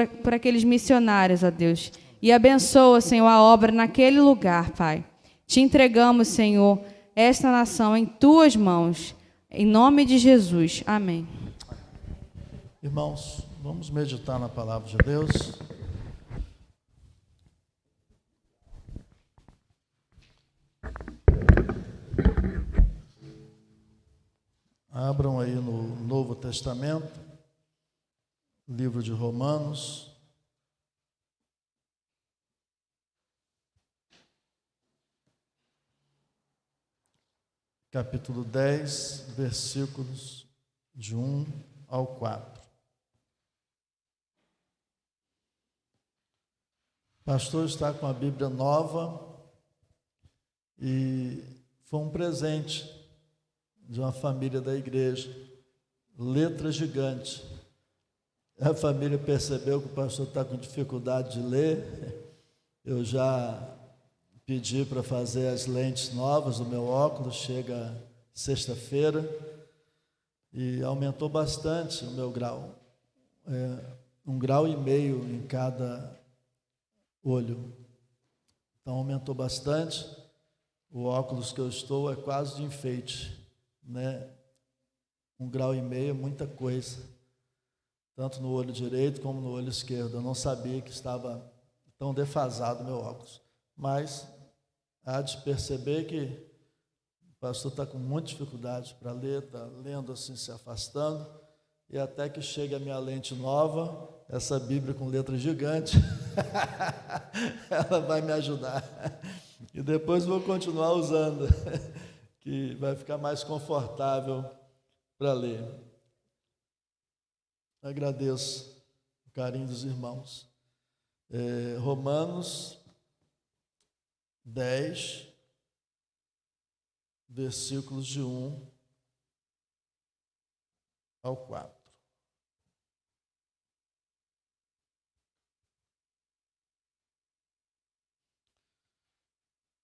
por aqueles missionários, ó Deus. E abençoa, Senhor, a obra naquele lugar, Pai. Te entregamos, Senhor, esta nação em Tuas mãos. Em nome de Jesus. Amém. Irmãos, vamos meditar na palavra de Deus. Abram aí no Novo Testamento, livro de Romanos. Capítulo 10, versículos de 1 ao 4. O pastor está com a Bíblia nova e foi um presente de uma família da igreja, letra gigante. A família percebeu que o pastor está com dificuldade de ler. Eu já pedi para fazer as lentes novas do meu óculos, chega sexta-feira, e aumentou bastante o meu grau, 1,5 grau em cada olho. Então aumentou bastante. O óculos que eu estou é quase de enfeite, né? 1,5 grau é muita coisa, tanto no olho direito como no olho esquerdo. Eu não sabia que estava tão defasado o meu óculos, mas há de perceber que o pastor está com muita dificuldade para ler, está lendo assim, se afastando, e até que chegue a minha lente nova, essa Bíblia com letra gigante, ela vai me ajudar, e depois vou continuar usando, que vai ficar mais confortável para ler. Agradeço o carinho dos irmãos. Romanos 10, versículos de 1 ao 4.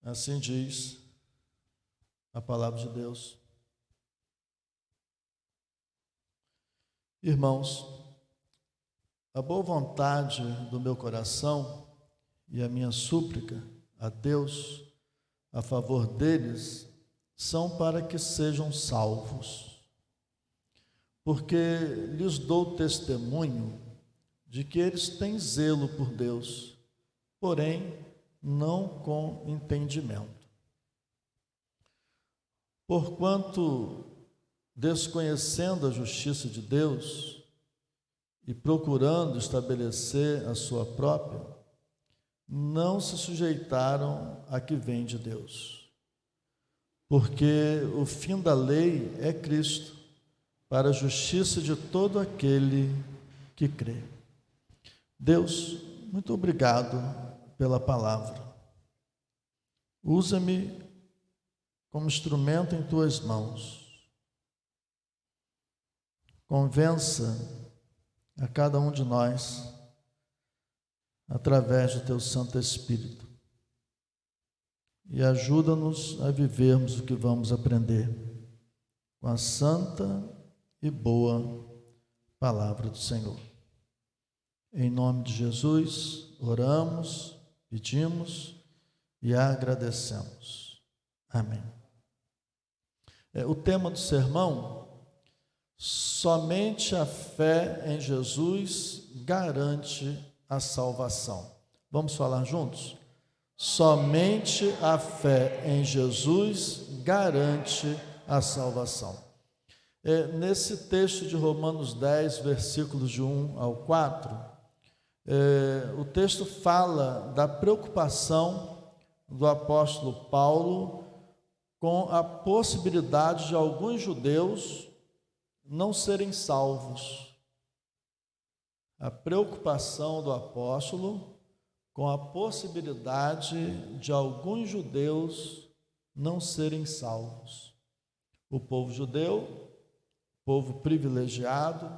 Assim diz a palavra de Deus. Irmãos, a boa vontade do meu coração e a minha súplica a Deus a favor deles são para que sejam salvos, porque lhes dou testemunho de que eles têm zelo por Deus, porém não com entendimento. Porquanto, desconhecendo a justiça de Deus e procurando estabelecer a sua própria, não se sujeitaram a que vem de Deus. Porque o fim da lei é Cristo, para a justiça de todo aquele que crê. Deus, muito obrigado pela palavra. Usa-me como instrumento em tuas mãos. Convença a cada um de nós através do teu Santo Espírito e ajuda-nos a vivermos o que vamos aprender com a santa e boa palavra do Senhor. Em nome de Jesus, oramos, pedimos e agradecemos. Amém. O tema do sermão: somente a fé em Jesus garante a salvação. Vamos falar juntos? Somente a fé em Jesus garante a salvação. Nesse texto de Romanos 10, versículos de 1 ao 4, o texto fala da preocupação do apóstolo Paulo com a possibilidade de alguns judeus não serem salvos. A preocupação do apóstolo com a possibilidade de alguns judeus não serem salvos. O povo judeu, povo privilegiado,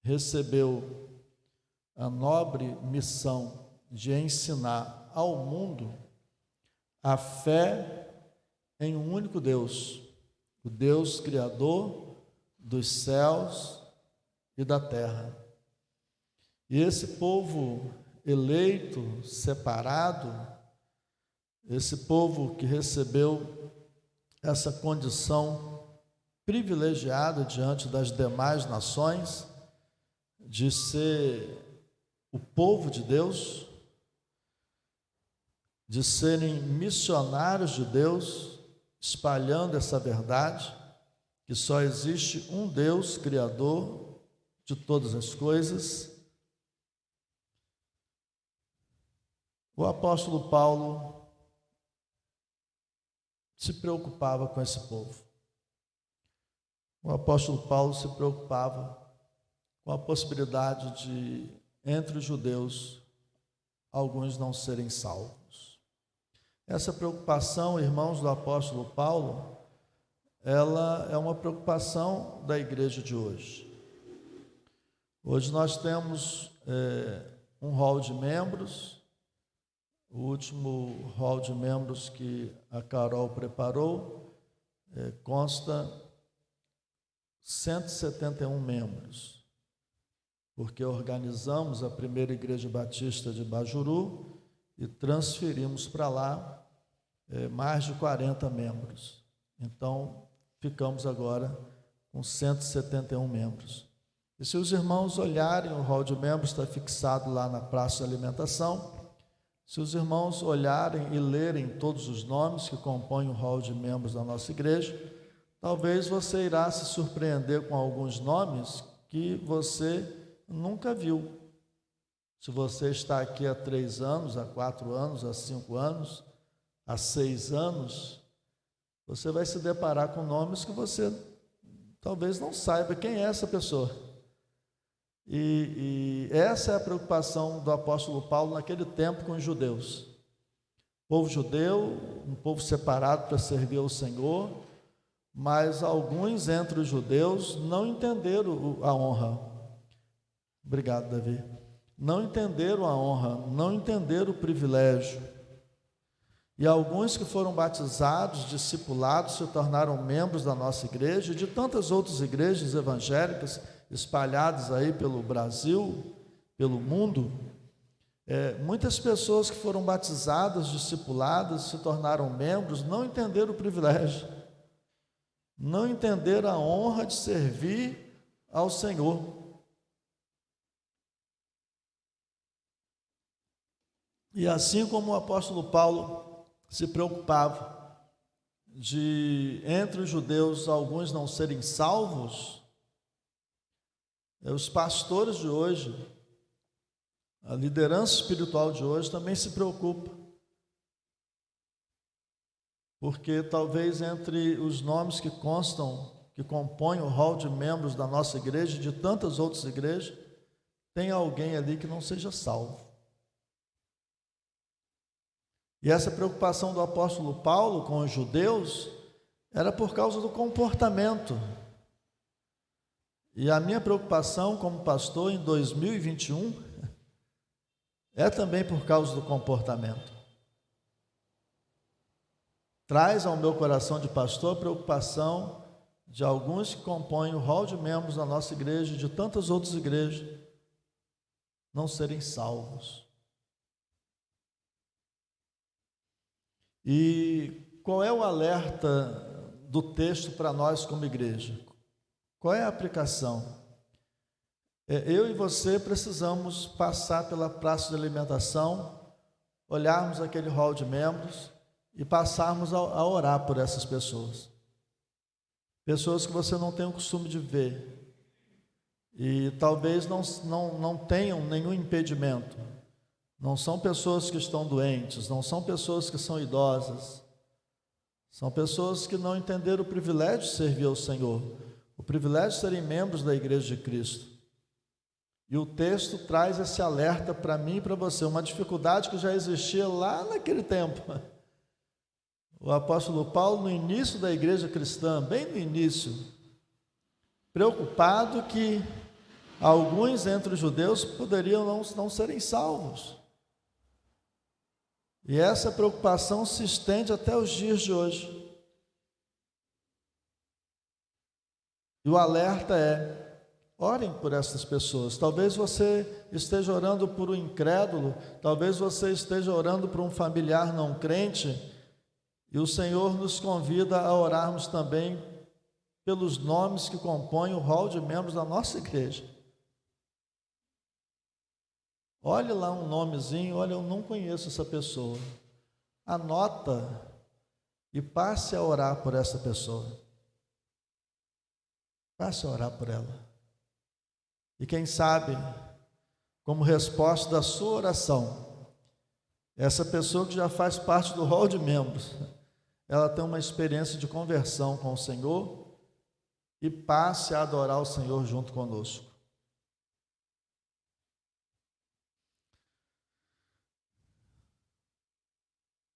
recebeu a nobre missão de ensinar ao mundo a fé em um único Deus, o Deus Criador dos céus e da terra. E esse povo eleito, separado, esse povo que recebeu essa condição privilegiada diante das demais nações, de ser o povo de Deus, de serem missionários de Deus, espalhando essa verdade, que só existe um Deus, Criador de todas as coisas. O apóstolo Paulo se preocupava com esse povo. O apóstolo Paulo se preocupava com a possibilidade de, entre os judeus, alguns não serem salvos. Essa preocupação, irmãos do apóstolo Paulo, ela é uma preocupação da igreja de hoje. Hoje nós temos um hall de membros. O último hall de membros que a Carol preparou consta 171 membros, porque organizamos a primeira igreja batista de Bajuru e transferimos para lá mais de 40 membros. Então, ficamos agora com 171 membros. E se os irmãos olharem, o hall de membros está fixado lá na praça de alimentação. Se os irmãos olharem e lerem todos os nomes que compõem o hall de membros da nossa igreja, talvez você irá se surpreender com alguns nomes que você nunca viu. Se você está aqui há 3 anos, há 4 anos, há 5 anos, há 6 anos, você vai se deparar com nomes que você talvez não saiba quem é essa pessoa. E essa é a preocupação do apóstolo Paulo naquele tempo com os judeus. O povo judeu, um povo separado para servir ao Senhor, mas alguns entre os judeus não entenderam a honra. Obrigado, Davi. Não entenderam a honra, não entenderam o privilégio. E alguns que foram batizados, discipulados, se tornaram membros da nossa igreja e de tantas outras igrejas evangélicas espalhadas aí pelo Brasil, pelo mundo. Muitas pessoas que foram batizadas, discipuladas, se tornaram membros, não entenderam o privilégio, não entenderam a honra de servir ao Senhor. E assim como o apóstolo Paulo se preocupava de, entre os judeus, alguns não serem salvos, os pastores de hoje, a liderança espiritual de hoje também se preocupa. Porque talvez entre os nomes que constam, que compõem o hall de membros da nossa igreja e de tantas outras igrejas, tem alguém ali que não seja salvo. E essa preocupação do apóstolo Paulo com os judeus era por causa do comportamento. E a minha preocupação como pastor em 2021 é também por causa do comportamento. Traz ao meu coração de pastor a preocupação de alguns que compõem o hall de membros da nossa igreja e de tantas outras igrejas não serem salvos. E qual é o alerta do texto para nós como igreja? Qual é a aplicação? Eu e você precisamos passar pela praça de alimentação, olharmos aquele hall de membros e passarmos a orar por essas pessoas. Pessoas que você não tem o costume de ver e talvez não tenham nenhum impedimento. Não são pessoas que estão doentes, não são pessoas que são idosas. São pessoas que não entenderam o privilégio de servir ao Senhor, o privilégio de serem membros da Igreja de Cristo. E o texto traz esse alerta para mim e para você, uma dificuldade que já existia lá naquele tempo. O apóstolo Paulo, no início da igreja cristã, bem no início, preocupado que alguns entre os judeus poderiam não serem salvos. E essa preocupação se estende até os dias de hoje. E o alerta é: Orem por essas pessoas. Talvez você esteja orando por um incrédulo, talvez você esteja orando por um familiar não crente, e o Senhor nos convida a orarmos também pelos nomes que compõem o rol de membros da nossa igreja. Olhe lá um nomezinho, olha, eu não conheço essa pessoa. Anota e passe a orar por essa pessoa. Passe a orar por ela. E quem sabe, como resposta da sua oração, essa pessoa que já faz parte do rol de membros, ela tem uma experiência de conversão com o Senhor e passe a adorar o Senhor junto conosco.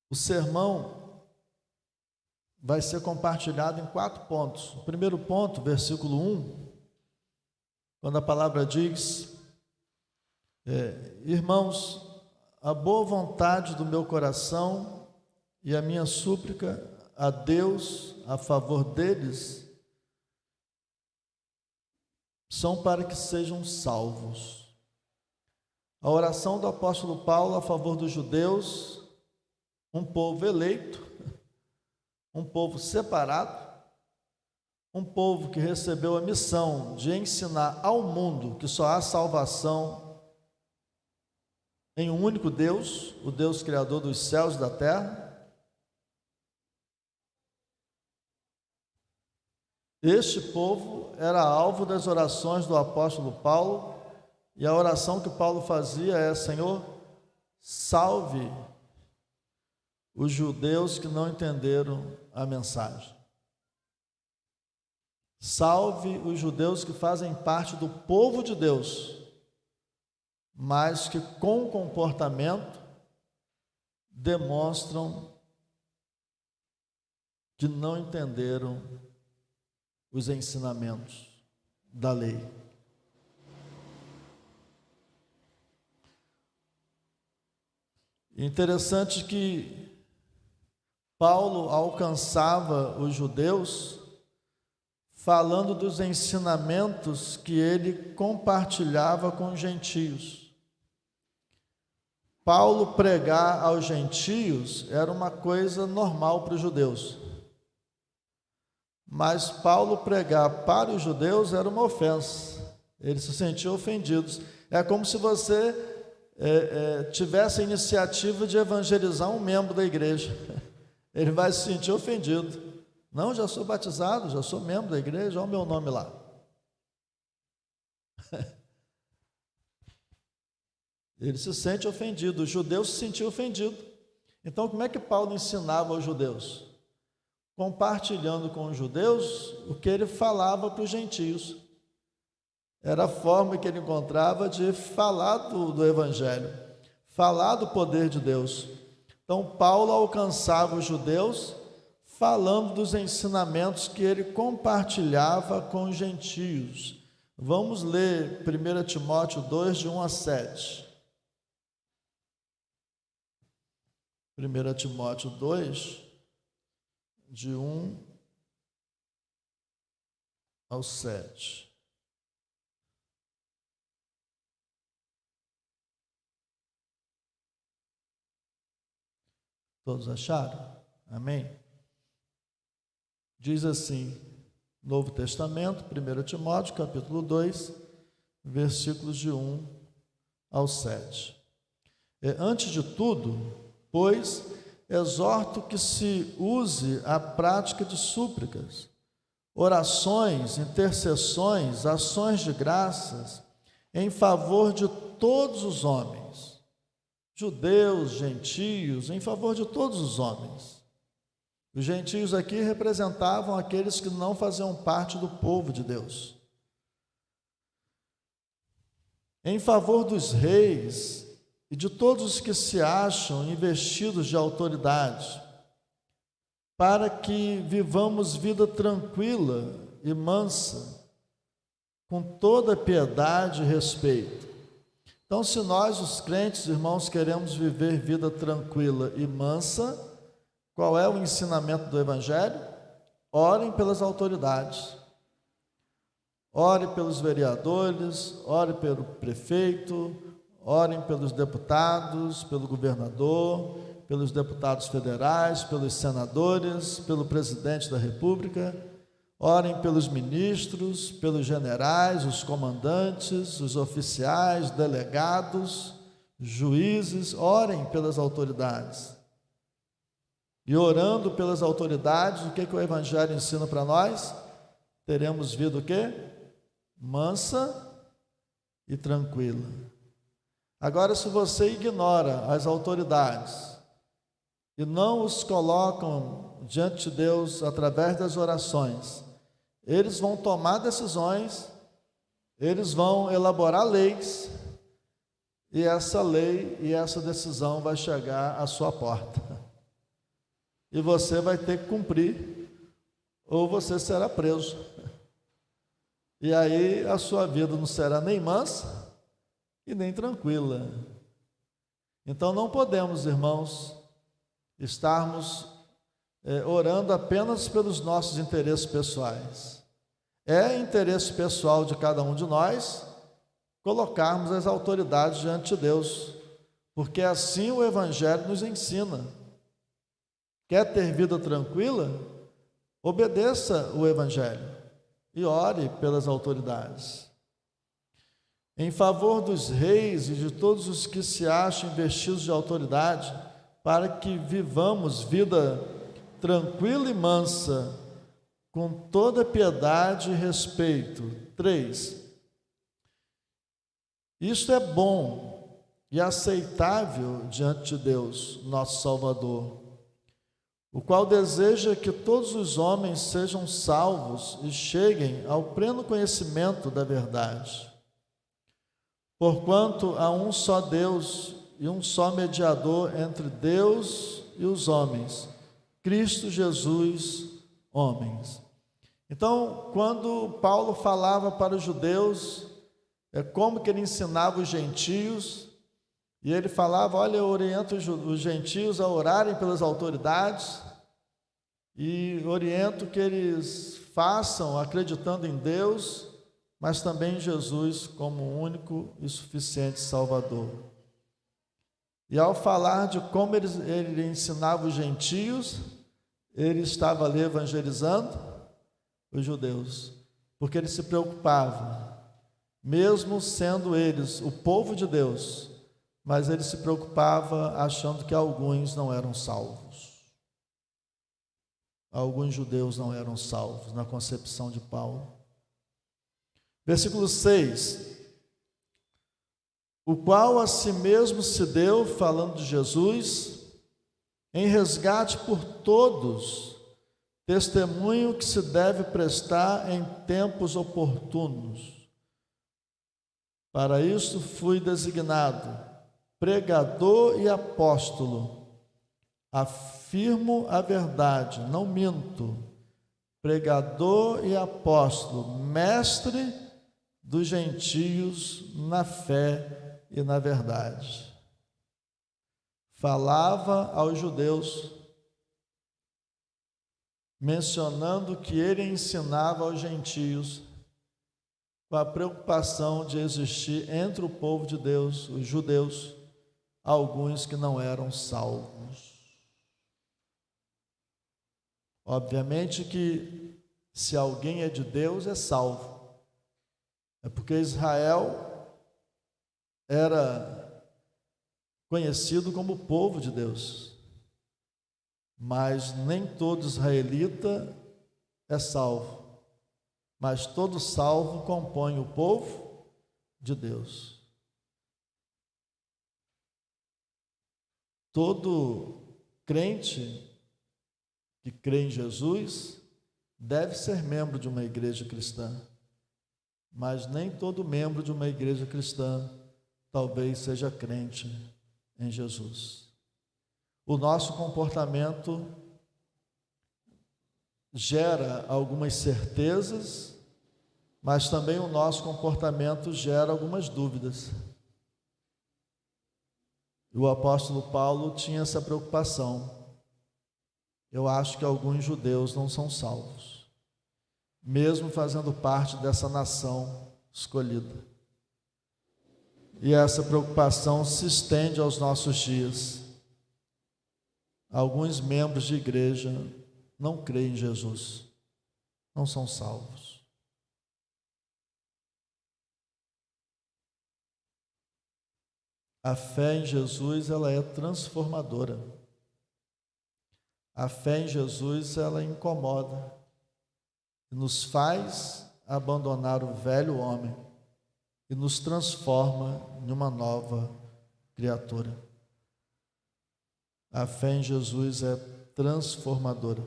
O sermão vai ser compartilhado em 4 pontos. O primeiro ponto, versículo 1, quando a palavra diz: irmãos, a boa vontade do meu coração e a minha súplica a Deus a favor deles são para que sejam salvos. A oração do apóstolo Paulo a favor dos judeus, um povo eleito, um povo separado, um povo que recebeu a missão de ensinar ao mundo que só há salvação em um único Deus, o Deus criador dos céus e da terra. Este povo era alvo das orações do apóstolo Paulo, e a oração que Paulo fazia é: Senhor, salve os judeus que não entenderam a mensagem. Salve os judeus que fazem parte do povo de Deus, mas que com comportamento demonstram que não entenderam os ensinamentos da lei. Interessante que Paulo alcançava os judeus falando dos ensinamentos que ele compartilhava com os gentios. Paulo pregar aos gentios era uma coisa normal para os judeus, mas Paulo pregar para os judeus era uma ofensa. Eles se sentiam ofendidos. É como se você tivesse a iniciativa de evangelizar um membro da igreja. Ele vai se sentir ofendido. Não, já sou batizado, já sou membro da igreja, olha o meu nome lá. Ele se sente ofendido, os judeus se sentiam ofendidos. Então, como é que Paulo ensinava aos judeus? Compartilhando com os judeus o que ele falava para os gentios. Era a forma que ele encontrava de falar do evangelho, falar do poder de Deus. Então, Paulo alcançava os judeus falando dos ensinamentos que ele compartilhava com os gentios. Vamos ler 1 Timóteo 2, de 1 a 7. 1 Timóteo 2, de 1 ao 7. Todos acharam? Amém? Diz assim, Novo Testamento, 1 Timóteo, capítulo 2, versículos de 1 ao 7. Antes de tudo, pois, exorto que se use a prática de súplicas, orações, intercessões, ações de graças, em favor de todos os homens, judeus, gentios, em favor de todos os homens. Os gentios aqui representavam aqueles que não faziam parte do povo de Deus. Em favor dos reis e de todos os que se acham investidos de autoridade, para que vivamos vida tranquila e mansa, com toda piedade e respeito. Então, se nós, os crentes, irmãos, queremos viver vida tranquila e mansa, qual é o ensinamento do Evangelho? Orem pelas autoridades. ore pelos vereadores, ore pelo prefeito, orem pelos deputados, pelo governador, pelos deputados federais, pelos senadores, pelo presidente da República, orem pelos ministros, pelos generais, os comandantes, os oficiais, delegados, juízes, orem pelas autoridades. E orando pelas autoridades, o que o Evangelho ensina para nós? Teremos vida o quê? Mansa e tranquila. Agora, se você ignora as autoridades e não os colocam diante de Deus através das orações, eles vão tomar decisões, eles vão elaborar leis, e essa lei e essa decisão vai chegar à sua porta. E você vai ter que cumprir, ou você será preso. E aí a sua vida não será nem mansa e nem tranquila. Então não podemos, irmãos, estarmos orando apenas pelos nossos interesses pessoais. É interesse pessoal de cada um de nós colocarmos as autoridades diante de Deus, porque assim o Evangelho nos ensina. Quer ter vida tranquila? Obedeça o Evangelho e ore pelas autoridades. Em favor dos reis e de todos os que se acham investidos de autoridade, para que vivamos vida tranquila e mansa, com toda piedade e respeito. 3. Isto é bom e aceitável diante de Deus, nosso Salvador, o qual deseja que todos os homens sejam salvos e cheguem ao pleno conhecimento da verdade. Porquanto há um só Deus e um só mediador entre Deus e os homens, Cristo Jesus, homens. Então, quando Paulo falava para os judeus, como que ele ensinava os gentios, e ele falava, olha, eu oriento os gentios a orarem pelas autoridades, e oriento que eles façam acreditando em Deus, mas também em Jesus como o único e suficiente Salvador. E ao falar de como ele ensinava os gentios, ele estava ali evangelizando os judeus, porque ele se preocupava, mesmo sendo eles o povo de Deus, mas ele se preocupava achando que alguns não eram salvos. Alguns judeus não eram salvos, na concepção de Paulo. Versículo 6. O qual a si mesmo se deu, falando de Jesus, em resgate por todos, testemunho que se deve prestar em tempos oportunos. Para isso fui designado pregador e apóstolo. Afirmo a verdade, não minto. Pregador e apóstolo, mestre dos gentios na fé e na verdade. Falava aos judeus, mencionando que ele ensinava aos gentios, com a preocupação de existir entre o povo de Deus, os judeus, alguns que não eram salvos. Obviamente que se alguém é de Deus, é salvo. É porque Israel era conhecido como povo de Deus. Mas nem todo israelita é salvo. Mas todo salvo compõe o povo de Deus. Todo crente que crê em Jesus deve ser membro de uma igreja cristã, mas nem todo membro de uma igreja cristã talvez seja crente em Jesus. O nosso comportamento gera algumas certezas, mas também o nosso comportamento gera algumas dúvidas. E o apóstolo Paulo tinha essa preocupação. Eu acho que alguns judeus não são salvos. mesmo fazendo parte dessa nação escolhida. E essa preocupação se estende aos nossos dias. Alguns membros de igreja não creem em Jesus, não são salvos. A fé em Jesus, ela é transformadora. A fé em Jesus, ela incomoda, nos faz abandonar o velho homem e nos transforma em uma nova criatura. A fé em Jesus é transformadora.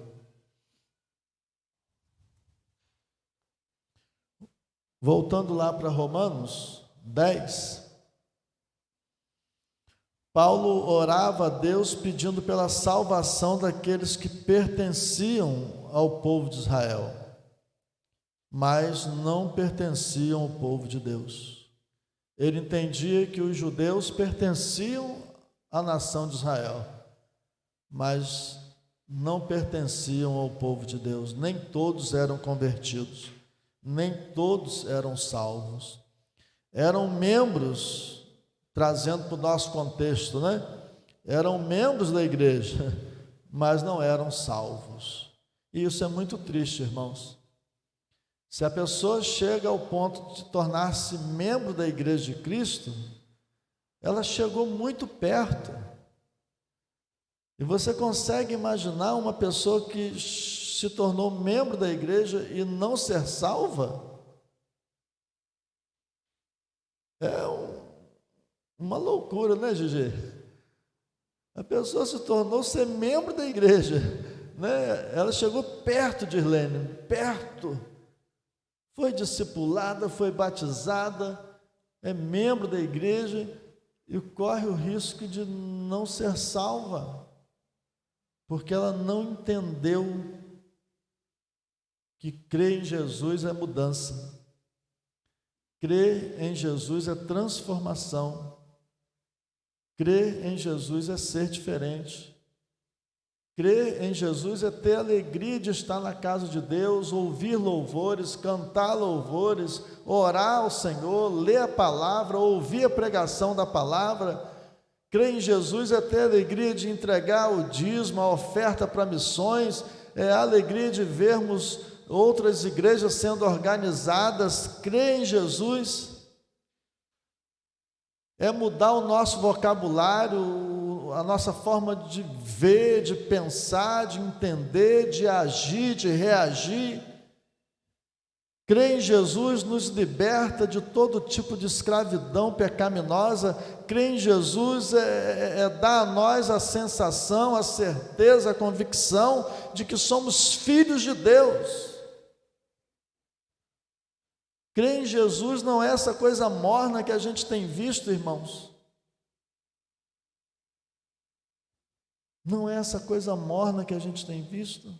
Voltando lá para Romanos 10, Paulo orava a Deus pedindo pela salvação daqueles que pertenciam ao povo de Israel, mas não pertenciam ao povo de Deus. Ele entendia que os judeus pertenciam à nação de Israel, mas não pertenciam ao povo de Deus. Nem todos eram convertidos, nem todos eram salvos. Eram membros, trazendo para o nosso contexto, né? Eram membros da igreja, mas não eram salvos. E isso é muito triste, irmãos. Se a pessoa chega ao ponto de tornar-se membro da igreja de Cristo, ela chegou muito perto. E você consegue imaginar uma pessoa que se tornou membro da igreja e não ser salva? É uma loucura, né, Gigi? A pessoa se tornou ser membro da igreja, né? Ela chegou perto de Irlene, perto. Foi discipulada, foi batizada, é membro da igreja e corre o risco de não ser salva, porque ela não entendeu que crer em Jesus é mudança, crer em Jesus é transformação, crer em Jesus é ser diferente, crer em Jesus é ter alegria de estar na casa de Deus, ouvir louvores, cantar louvores, orar ao Senhor, ler a palavra, ouvir a pregação da palavra. Crer em Jesus é ter alegria de entregar o dízimo, a oferta para missões, é a alegria de vermos outras igrejas sendo organizadas. Crer em Jesus é mudar o nosso vocabulário, a nossa forma de ver, de pensar, de entender, de agir, de reagir. Crer em Jesus nos liberta de todo tipo de escravidão pecaminosa. Crer em Jesus é dar a nós a sensação, a certeza, a convicção de que somos filhos de Deus. Crer em Jesus não é essa coisa morna que a gente tem visto, irmãos. Não é essa coisa morna que a gente tem visto.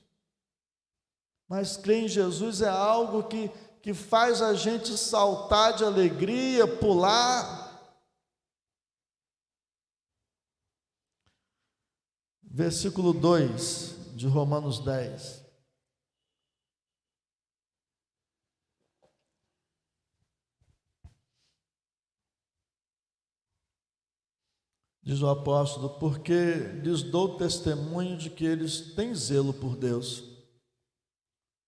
Mas crer em Jesus é algo que faz a gente saltar de alegria, pular. Versículo 2 de Romanos 10. Diz o apóstolo: porque lhes dou testemunho de que eles têm zelo por Deus,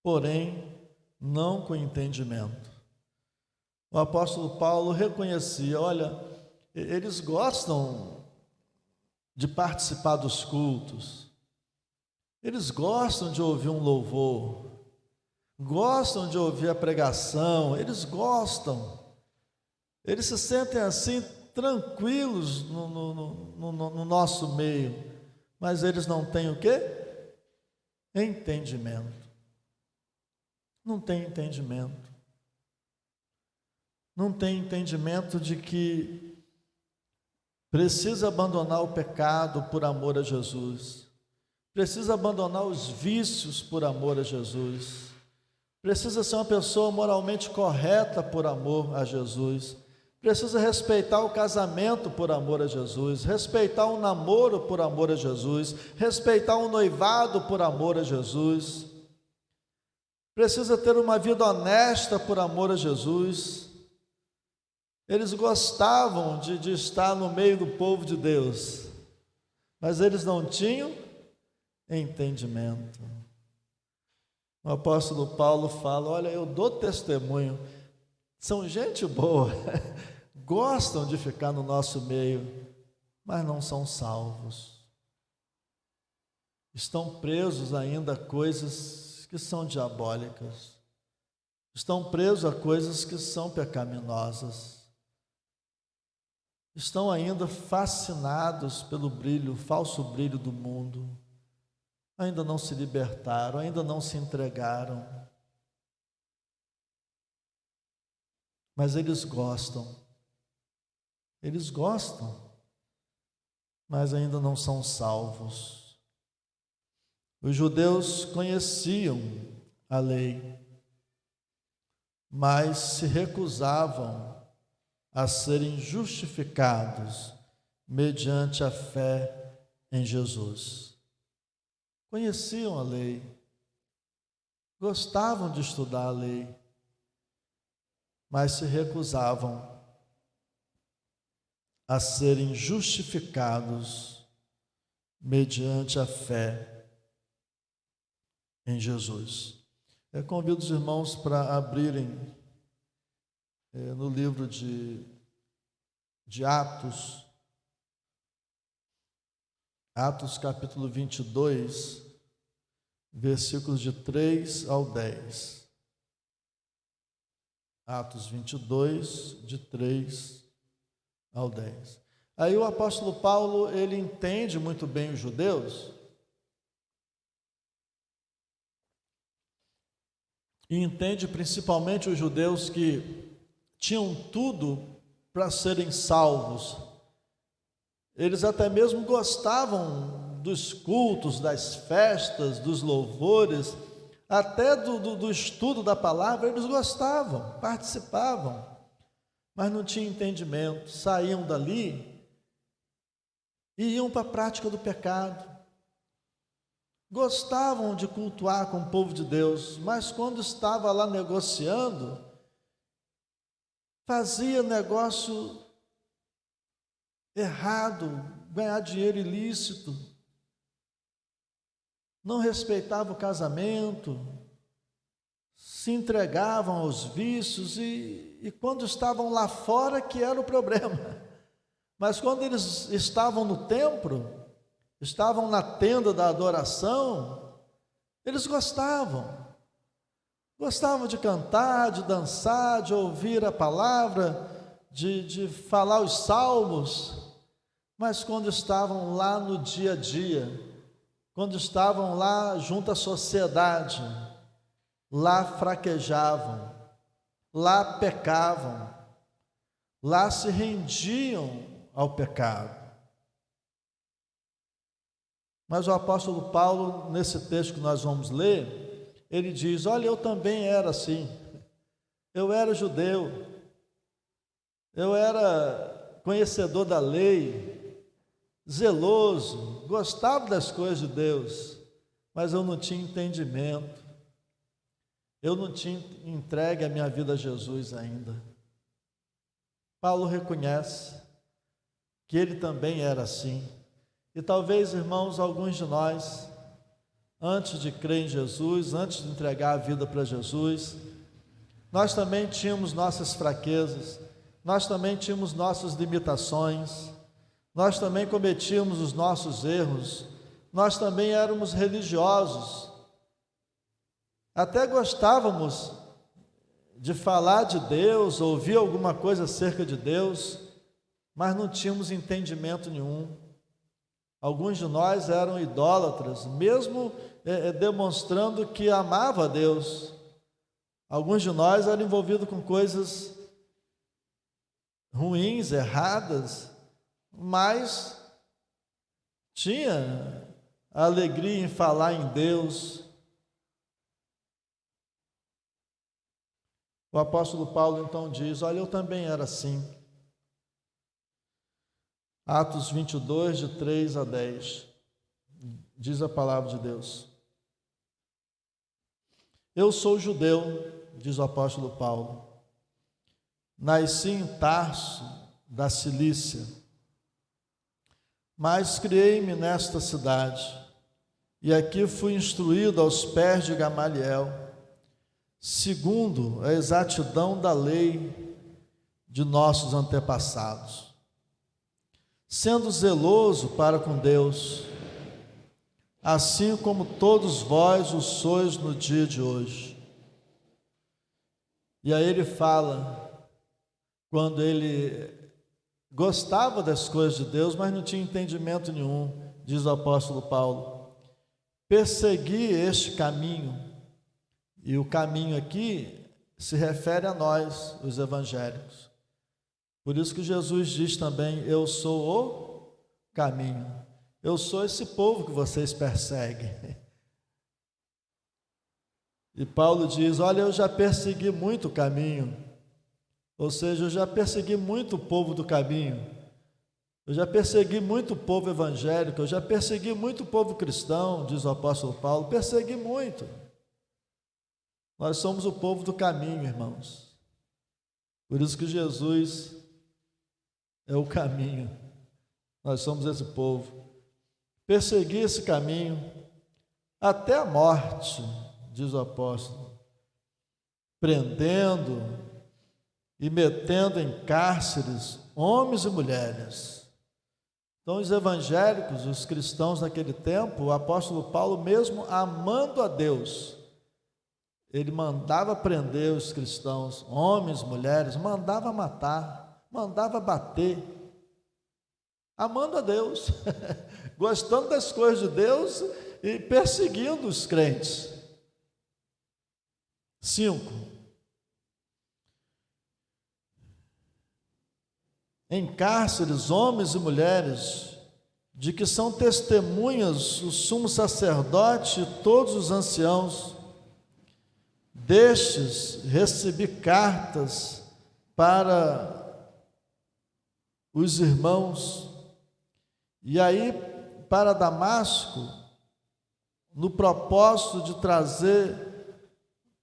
porém não com entendimento. O apóstolo Paulo reconhecia: olha, eles gostam de participar dos cultos, eles gostam de ouvir um louvor, gostam de ouvir a pregação, eles se sentem assim tranquilos no nosso meio, mas eles não têm o quê? Entendimento. Não tem entendimento. Não tem entendimento de que precisa abandonar o pecado por amor a Jesus, precisa abandonar os vícios por amor a Jesus, precisa ser uma pessoa moralmente correta por amor a Jesus, precisa respeitar o casamento por amor a Jesus, respeitar o namoro por amor a Jesus, respeitar o noivado por amor a Jesus, precisa ter uma vida honesta por amor a Jesus. Eles gostavam de estar no meio do povo de Deus, mas eles não tinham entendimento. O apóstolo Paulo fala: olha, eu dou testemunho, são gente boa, gostam de ficar no nosso meio, mas não são salvos. Estão presos ainda a coisas que são diabólicas, estão presos a coisas que são pecaminosas, estão ainda fascinados pelo brilho, falso brilho do mundo, ainda não se libertaram, ainda não se entregaram, mas eles gostam, mas ainda não são salvos. Os judeus conheciam a lei, mas se recusavam a serem justificados mediante a fé em Jesus. Conheciam a lei, gostavam de estudar a lei, mas se recusavam a serem justificados mediante a fé em Jesus. Eu convido os irmãos para abrirem no livro de Atos, Atos capítulo 22, versículos de 3 ao 10. Atos 22, de 3 ao 10. Aí o apóstolo Paulo, ele entende muito bem os judeus, e entende principalmente os judeus que tinham tudo para serem salvos. Eles até mesmo gostavam dos cultos, das festas, dos louvores, até do estudo da palavra, eles gostavam, participavam, mas não tinham entendimento, saíam dali e iam para a prática do pecado. Gostavam de cultuar com o povo de Deus, mas quando estava lá negociando, fazia negócio errado, ganhar dinheiro ilícito, não respeitava o casamento, se entregavam aos vícios e quando estavam lá fora que era o problema. Mas quando eles estavam no templo, estavam na tenda da adoração, eles gostavam de cantar, de dançar, de ouvir a palavra, de falar os salmos, mas quando estavam lá no dia a dia, quando estavam lá junto à sociedade, lá fraquejavam, lá pecavam, lá se rendiam ao pecado. Mas o apóstolo Paulo, nesse texto que nós vamos ler, ele diz: olha, eu também era assim, eu era judeu, eu era conhecedor da lei, zeloso, gostava das coisas de Deus, mas eu não tinha entendimento, eu não tinha entregue a minha vida a Jesus ainda. Paulo reconhece que ele também era assim. E talvez, irmãos, alguns de nós, antes de crer em Jesus, antes de entregar a vida para Jesus, nós também tínhamos nossas fraquezas, nós também tínhamos nossas limitações, nós também cometíamos os nossos erros, nós também éramos religiosos, até gostávamos de falar de Deus, ouvir alguma coisa acerca de Deus, mas não tínhamos entendimento nenhum. Alguns de nós eram idólatras, mesmo demonstrando que amava a Deus. Alguns de nós eram envolvidos com coisas ruins, erradas, mas tinha alegria em falar em Deus. O apóstolo Paulo então diz: olha, eu também era assim. Atos 22, de 3 a 10, diz a palavra de Deus: Eu sou judeu, diz o apóstolo Paulo. Nasci em Tarso, da Cilícia, mas criei-me nesta cidade, e aqui fui instruído aos pés de Gamaliel, segundo a exatidão da lei de nossos antepassados, sendo zeloso para com Deus, assim como todos vós o sois no dia de hoje. E aí ele fala, quando ele gostava das coisas de Deus, mas não tinha entendimento nenhum, diz o apóstolo Paulo, persegui este caminho, e o caminho aqui se refere a nós, os evangélicos. Por isso que Jesus diz também, eu sou o caminho, eu sou esse povo que vocês perseguem. E Paulo diz, olha, eu já persegui muito o caminho, ou seja, eu já persegui muito o povo do caminho, eu já persegui muito o povo evangélico, eu já persegui muito o povo cristão, diz o apóstolo Paulo, persegui muito. Nós somos o povo do caminho, irmãos. Por isso que Jesus é o caminho, nós somos esse povo. Persegui esse caminho até a morte, diz o apóstolo, prendendo e metendo em cárceres homens e mulheres. Então, os evangélicos, os cristãos naquele tempo, o apóstolo Paulo, mesmo amando a Deus, ele mandava prender os cristãos, homens, mulheres, mandava matar, mandava bater, amando a Deus, gostando das coisas de Deus e perseguindo os crentes. 5. Em cárceres, homens e mulheres, de que são testemunhas o sumo sacerdote e todos os anciãos. Destes recebi cartas para os irmãos, e aí para Damasco, no propósito de trazer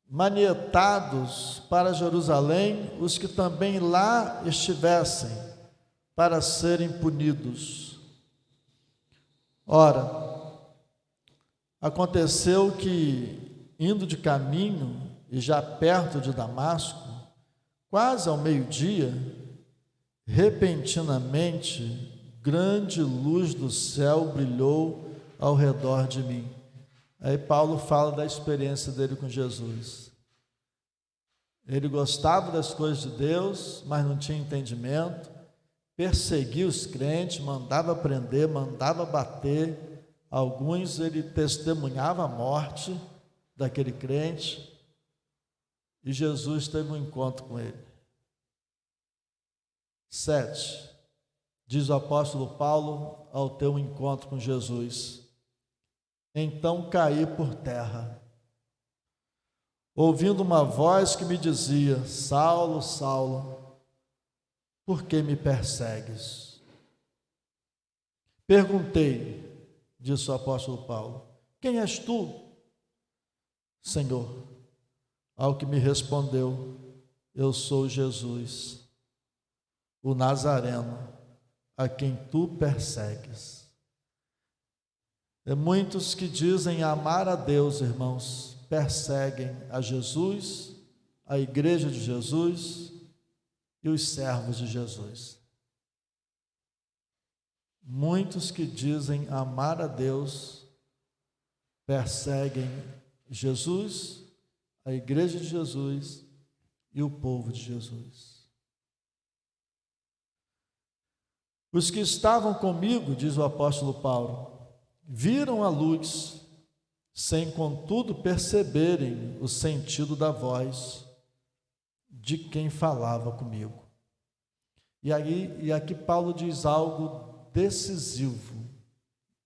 manietados para Jerusalém os que também lá estivessem, para serem punidos. Ora, aconteceu que, indo de caminho e já perto de Damasco, quase ao meio-dia, repentinamente, grande luz do céu brilhou ao redor de mim. Aí Paulo fala da experiência dele com Jesus. Ele gostava das coisas de Deus, mas não tinha entendimento, perseguia os crentes, mandava prender, mandava bater, alguns ele testemunhava a morte daquele crente, e Jesus teve um encontro com ele. 7. Diz o apóstolo Paulo ao ter um encontro com Jesus, então caí por terra, ouvindo uma voz que me dizia, Saulo, Saulo, por que me persegues? Perguntei, disse o apóstolo Paulo, quem és tu, Senhor? Ao que me respondeu, eu sou Jesus, o Nazareno, a quem tu persegues. Muitos que dizem amar a Deus, irmãos, perseguem a Jesus, a igreja de Jesus e os servos de Jesus. Muitos que dizem amar a Deus perseguem Jesus, a igreja de Jesus e o povo de Jesus. Os que estavam comigo, diz o apóstolo Paulo, viram a luz, sem contudo perceberem o sentido da voz de quem falava comigo. E aqui Paulo diz algo decisivo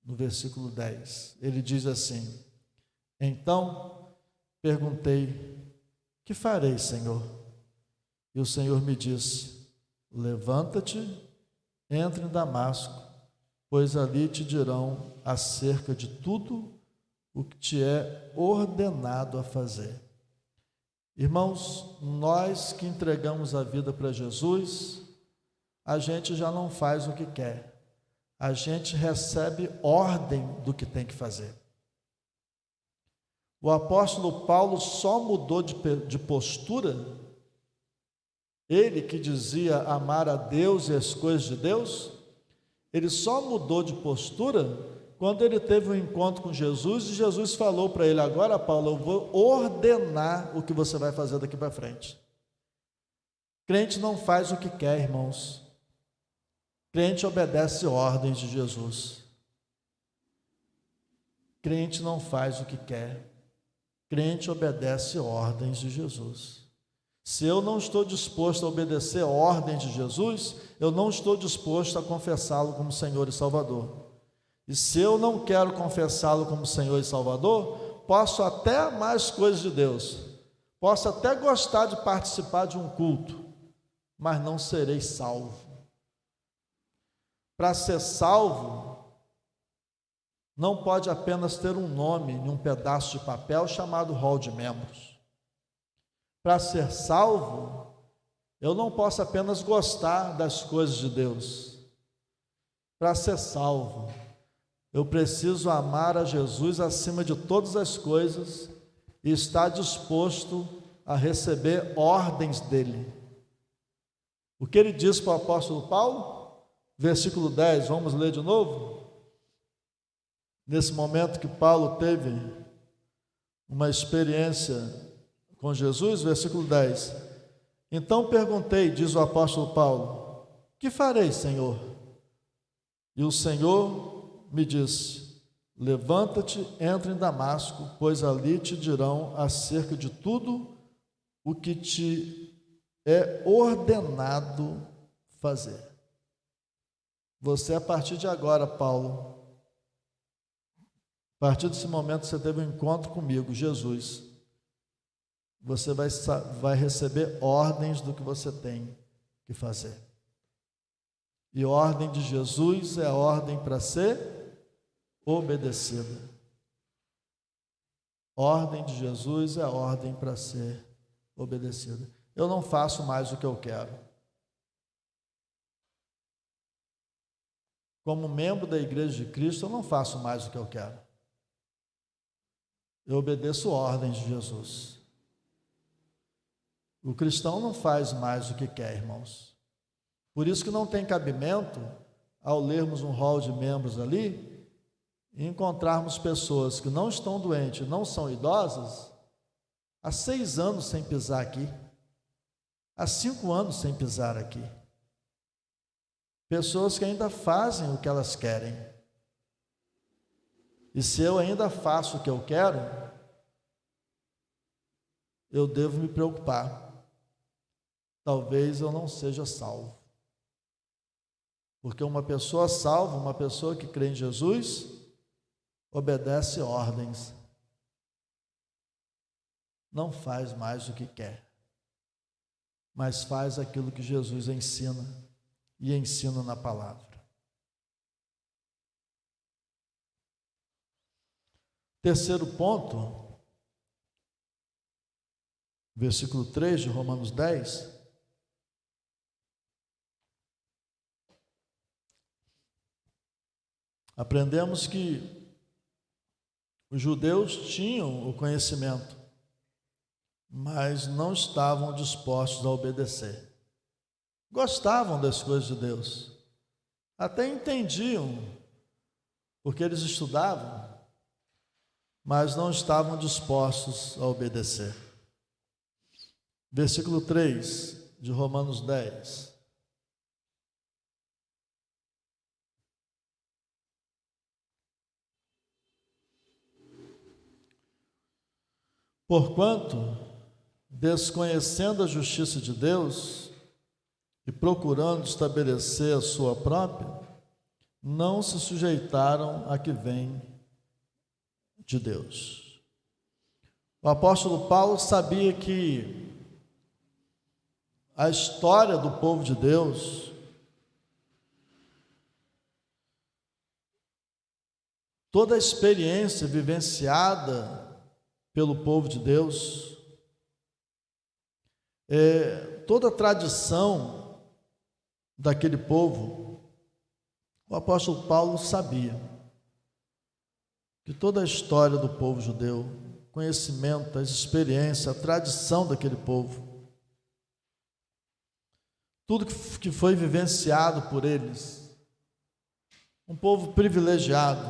no versículo 10. Ele diz assim, então perguntei, que farei, Senhor? E o Senhor me disse, levanta-te, entre em Damasco, pois ali te dirão acerca de tudo o que te é ordenado a fazer. Irmãos, nós que entregamos a vida para Jesus, a gente já não faz o que quer, a gente recebe ordem do que tem que fazer. O apóstolo Paulo só mudou de postura, ele que dizia amar a Deus e as coisas de Deus, ele só mudou de postura quando ele teve um encontro com Jesus e Jesus falou para ele: agora, Paulo, eu vou ordenar o que você vai fazer daqui para frente. Crente não faz o que quer, irmãos. Crente obedece ordens de Jesus. Crente não faz o que quer. Crente obedece ordens de Jesus. Se eu não estou disposto a obedecer ordens de Jesus, eu não estou disposto a confessá-lo como Senhor e Salvador. E se eu não quero confessá-lo como Senhor e Salvador, posso até amar as coisas de Deus, posso até gostar de participar de um culto, mas não serei salvo. Para ser salvo, não pode apenas ter um nome em um pedaço de papel chamado rol de membros. Para ser salvo, eu não posso apenas gostar das coisas de Deus. Para ser salvo, eu preciso amar a Jesus acima de todas as coisas e estar disposto a receber ordens dele. O que ele diz para o apóstolo Paulo? Versículo 10, vamos ler de novo? Nesse momento que Paulo teve uma experiência com Jesus, versículo 10. Então perguntei, diz o apóstolo Paulo: que farei, Senhor? E o Senhor me disse: levanta-te, entra em Damasco, pois ali te dirão acerca de tudo o que te é ordenado fazer. Você, a partir de agora, Paulo, a partir desse momento você teve um encontro comigo, Jesus, você vai receber ordens do que você tem que fazer. E a ordem de Jesus é a ordem para ser obedecida. Ordem de Jesus é a ordem para ser obedecida. Eu não faço mais o que eu quero. Como membro da Igreja de Cristo, eu não faço mais o que eu quero. Eu obedeço ordens de Jesus. O cristão não faz mais o que quer, irmãos. Por isso que não tem cabimento, ao lermos um rol de membros ali, e encontrarmos pessoas que não estão doentes, não são idosas, há 6 anos sem pisar aqui, há 5 anos sem pisar aqui. Pessoas que ainda fazem o que elas querem. E se eu ainda faço o que eu quero, eu devo me preocupar. Talvez eu não seja salvo. Porque uma pessoa salva, uma pessoa que crê em Jesus, obedece ordens. Não faz mais o que quer, mas faz aquilo que Jesus ensina e ensina na palavra. Terceiro ponto, versículo 3 de Romanos 10. Aprendemos que os judeus tinham o conhecimento, mas não estavam dispostos a obedecer. Gostavam das coisas de Deus, até entendiam, porque eles estudavam, mas não estavam dispostos a obedecer. Versículo 3 de Romanos 10. Porquanto, desconhecendo a justiça de Deus e procurando estabelecer a sua própria, não se sujeitaram a que vem de Deus. O apóstolo Paulo sabia que a história do povo de Deus, toda a experiência vivenciada pelo povo de Deus, Toda a tradição daquele povo, o apóstolo Paulo sabia que toda a história do povo judeu, conhecimento, as experiências, a tradição daquele povo, tudo que foi vivenciado por eles, um povo privilegiado,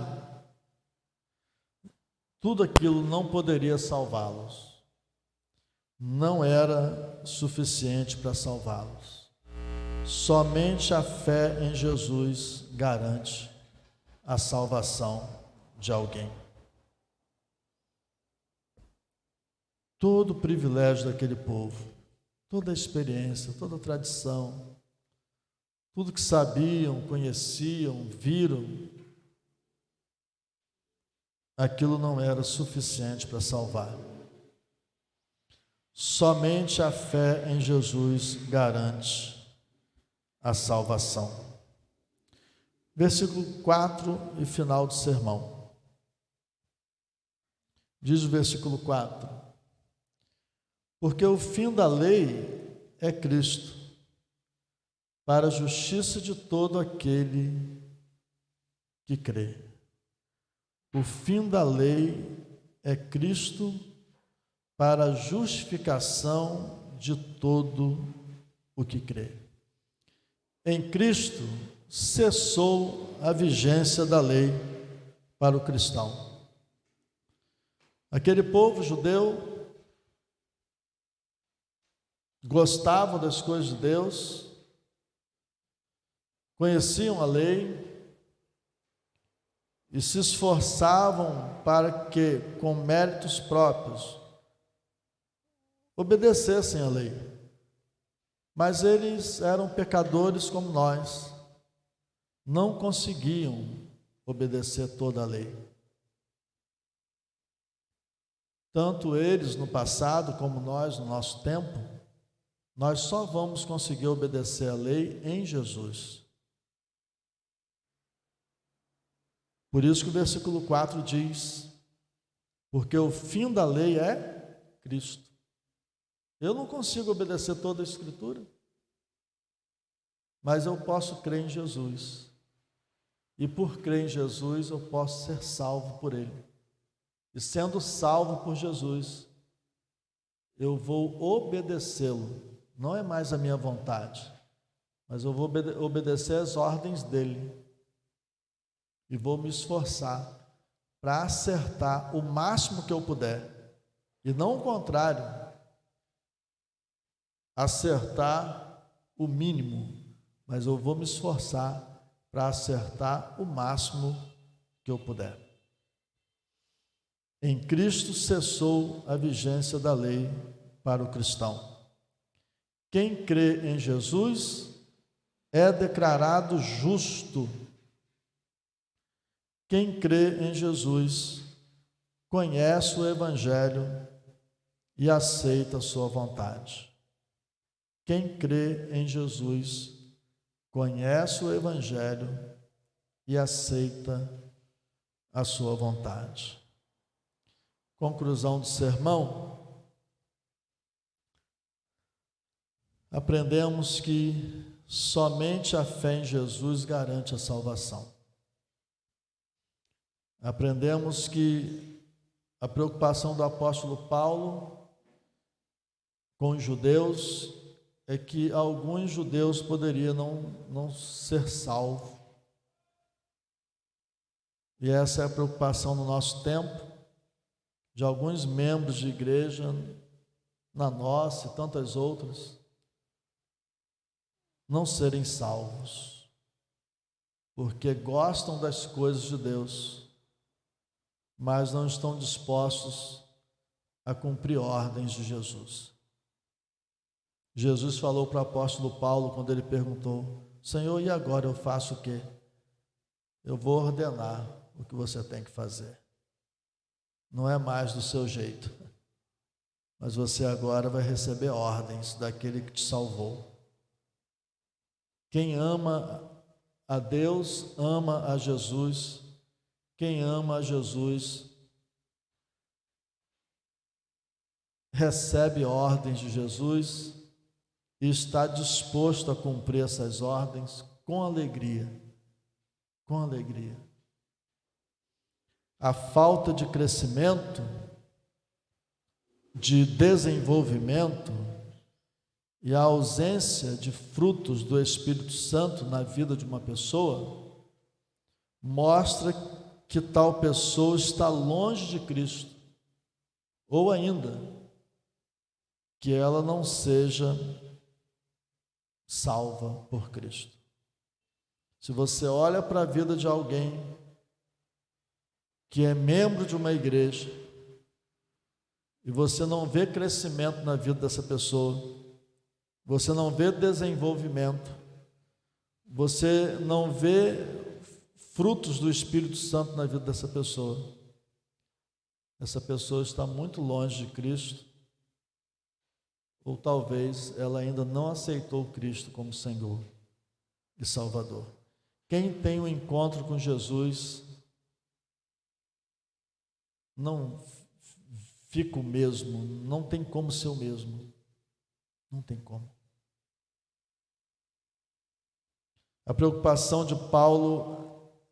tudo aquilo não poderia salvá-los. Não era suficiente para salvá-los. Somente a fé em Jesus garante a salvação de alguém. Todo o privilégio daquele povo, toda a experiência, toda a tradição, tudo que sabiam, conheciam, viram, aquilo não era suficiente para salvar. Somente a fé em Jesus garante a salvação. Versículo 4 e final do sermão. Diz o versículo 4: porque o fim da lei é Cristo, para a justiça de todo aquele que crê. O fim da lei é Cristo, para a justificação de todo o que crê. Em Cristo cessou a vigência da lei para o cristão. Aquele povo judeu gostavam das coisas de Deus, conheciam a lei e se esforçavam para que, com méritos próprios, obedecessem a lei. Mas eles eram pecadores como nós, não conseguiam obedecer toda a lei. Tanto eles no passado como nós no nosso tempo, nós só vamos conseguir obedecer a lei em Jesus. Por isso que o versículo 4 diz: porque o fim da lei é Cristo. Eu não consigo obedecer toda a Escritura, mas eu posso crer em Jesus. E por crer em Jesus, eu posso ser salvo por Ele. E sendo salvo por Jesus, eu vou obedecê-lo. Não é mais a minha vontade, mas eu vou obedecer às ordens dEle. E vou me esforçar para acertar o máximo que eu puder. E não o contrário, acertar o mínimo, mas eu vou me esforçar para acertar o máximo que eu puder. Em Cristo cessou a vigência da lei para o cristão. Quem crê em Jesus é declarado justo. Quem crê em Jesus conhece o Evangelho e aceita a sua vontade. Quem crê em Jesus conhece o Evangelho e aceita a sua vontade. Conclusão do sermão: aprendemos que somente a fé em Jesus garante a salvação. Aprendemos que a preocupação do apóstolo Paulo com os judeus é que alguns judeus poderiam não ser salvos. E essa é a preocupação no nosso tempo, de alguns membros de igreja, na nossa e tantas outras, não serem salvos, porque gostam das coisas de Deus, mas não estão dispostos a cumprir ordens de Jesus. Jesus falou para o apóstolo Paulo quando ele perguntou: Senhor, e agora eu faço o quê? Eu vou ordenar o que você tem que fazer. Não é mais do seu jeito, mas você agora vai receber ordens daquele que te salvou. Quem ama a Deus, ama a Jesus. Quem ama a Jesus, recebe ordens de Jesus e está disposto a cumprir essas ordens com alegria. Com alegria. A falta de crescimento, de desenvolvimento e a ausência de frutos do Espírito Santo na vida de uma pessoa mostra que tal pessoa está longe de Cristo, ou ainda que ela não seja salva por Cristo. Se você olha para a vida de alguém que é membro de uma igreja e você não vê crescimento na vida dessa pessoa, você não vê desenvolvimento, você não vê frutos do Espírito Santo na vida dessa pessoa, essa pessoa está muito longe de Cristo, ou talvez ela ainda não aceitou Cristo como Senhor e Salvador. Quem tem um encontro com Jesus não fica o mesmo, não tem como ser o mesmo, não tem como. A preocupação de Paulo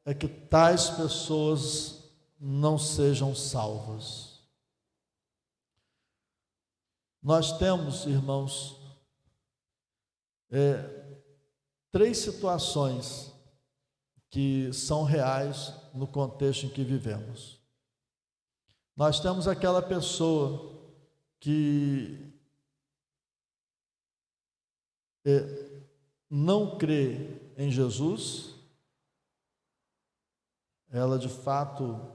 é que tais pessoas não sejam salvas. Nós temos, irmãos, 3 situações que são reais no contexto em que vivemos. Nós temos aquela pessoa que não crê em Jesus, ela de fato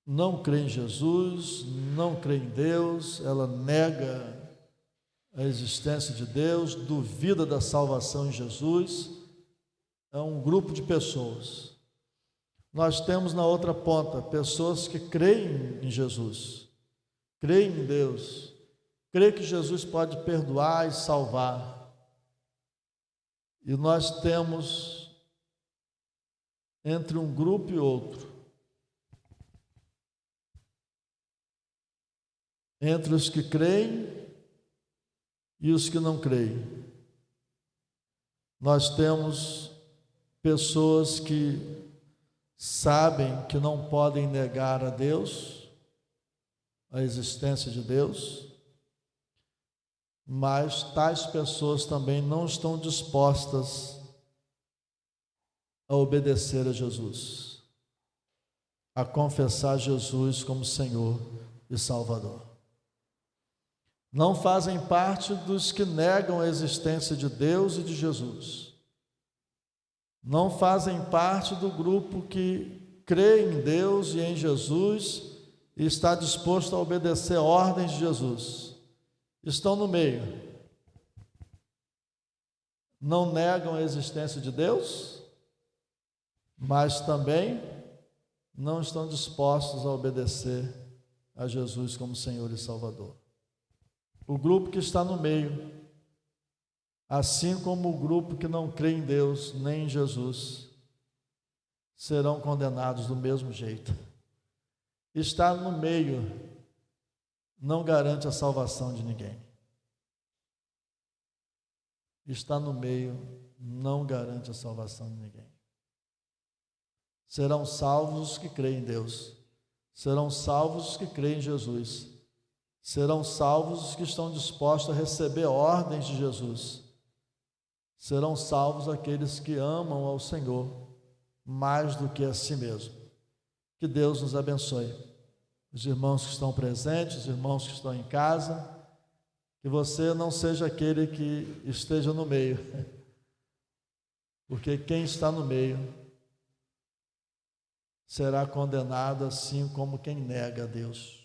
não crê em Jesus, não crê em Deus, ela nega a existência de Deus, duvida da salvação em Jesus. É um grupo de pessoas. Nós temos na outra ponta pessoas que creem em Jesus, creem em Deus, creem que Jesus pode perdoar e salvar. E nós temos entre um grupo e outro, entre os que creem e os que não creem, nós temos pessoas que sabem que não podem negar a Deus, a existência de Deus, mas tais pessoas também não estão dispostas a obedecer a Jesus, a confessar Jesus como Senhor e Salvador. Não fazem parte dos que negam a existência de Deus e de Jesus. Não fazem parte do grupo que crê em Deus e em Jesus e está disposto a obedecer ordens de Jesus. Estão no meio. Não negam a existência de Deus, mas também não estão dispostos a obedecer a Jesus como Senhor e Salvador. O grupo que está no meio, assim como o grupo que não crê em Deus nem em Jesus, serão condenados do mesmo jeito. Estar no meio não garante a salvação de ninguém. Estar no meio não garante a salvação de ninguém. Serão salvos os que creem em Deus, serão salvos os que creem em Jesus, serão salvos os que estão dispostos a receber ordens de Jesus, serão salvos aqueles que amam ao Senhor mais do que a si mesmo. Que Deus nos abençoe. Os irmãos que estão presentes, os irmãos que estão em casa, que você não seja aquele que esteja no meio, porque quem está no meio será condenado assim como quem nega a Deus.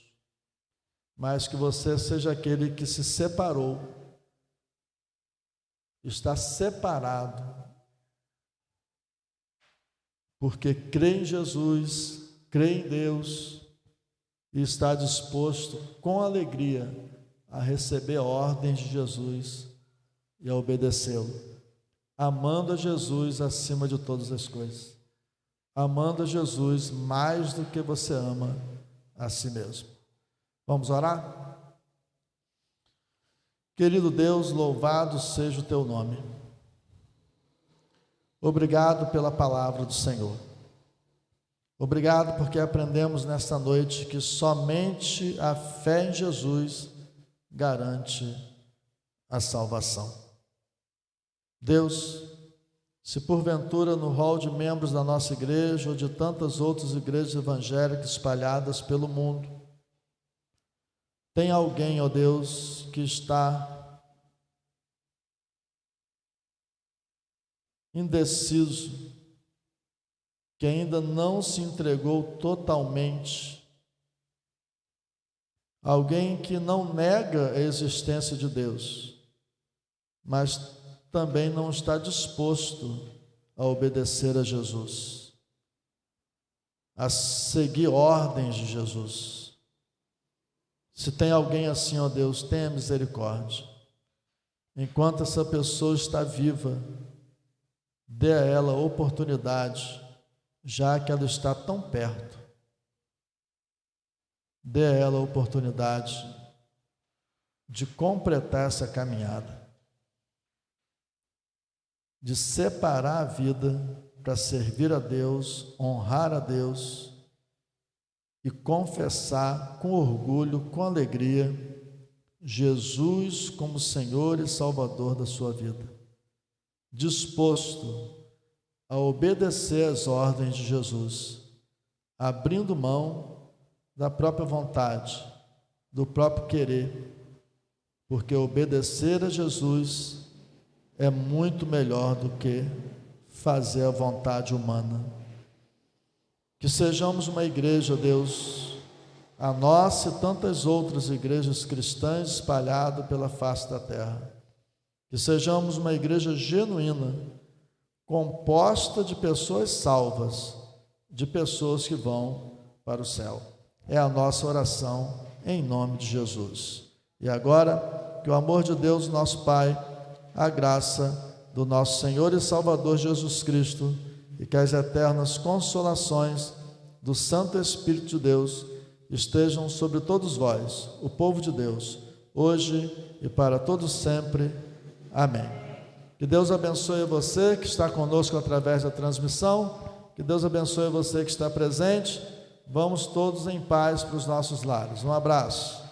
Mas que você seja aquele que se separou, está separado, porque crê em Jesus, crê em Deus e está disposto com alegria a receber ordens de Jesus e a obedecê-lo, amando a Jesus acima de todas as coisas, amando a Jesus mais do que você ama a si mesmo. Vamos orar? Querido Deus, louvado seja o teu nome. Obrigado pela palavra do Senhor. Obrigado porque aprendemos nesta noite que somente a fé em Jesus garante a salvação. Deus, se porventura no hall de membros da nossa igreja ou de tantas outras igrejas evangélicas espalhadas pelo mundo, tem alguém, ó Deus, que está indeciso, que ainda não se entregou totalmente, alguém que não nega a existência de Deus, mas também não está disposto a obedecer a Jesus, a seguir ordens de Jesus. Se tem alguém assim, ó Deus, tenha misericórdia. Enquanto essa pessoa está viva, dê a ela a oportunidade, já que ela está tão perto, dê a ela a oportunidade de completar essa caminhada, de separar a vida para servir a Deus, honrar a Deus e confessar com orgulho, com alegria, Jesus como Senhor e Salvador da sua vida, disposto a obedecer às ordens de Jesus, abrindo mão da própria vontade, do próprio querer, porque obedecer a Jesus é muito melhor do que fazer a vontade humana. Que sejamos uma igreja, Deus, a nossa e tantas outras igrejas cristãs espalhadas pela face da terra. Que sejamos uma igreja genuína, composta de pessoas salvas, de pessoas que vão para o céu. É a nossa oração em nome de Jesus. E agora, que o amor de Deus, nosso Pai, a graça do nosso Senhor e Salvador Jesus Cristo e que as eternas consolações do Santo Espírito de Deus estejam sobre todos vós, o povo de Deus, hoje e para todos sempre. Amém. Que Deus abençoe você que está conosco através da transmissão, que Deus abençoe você que está presente. Vamos todos em paz para os nossos lares. Um abraço.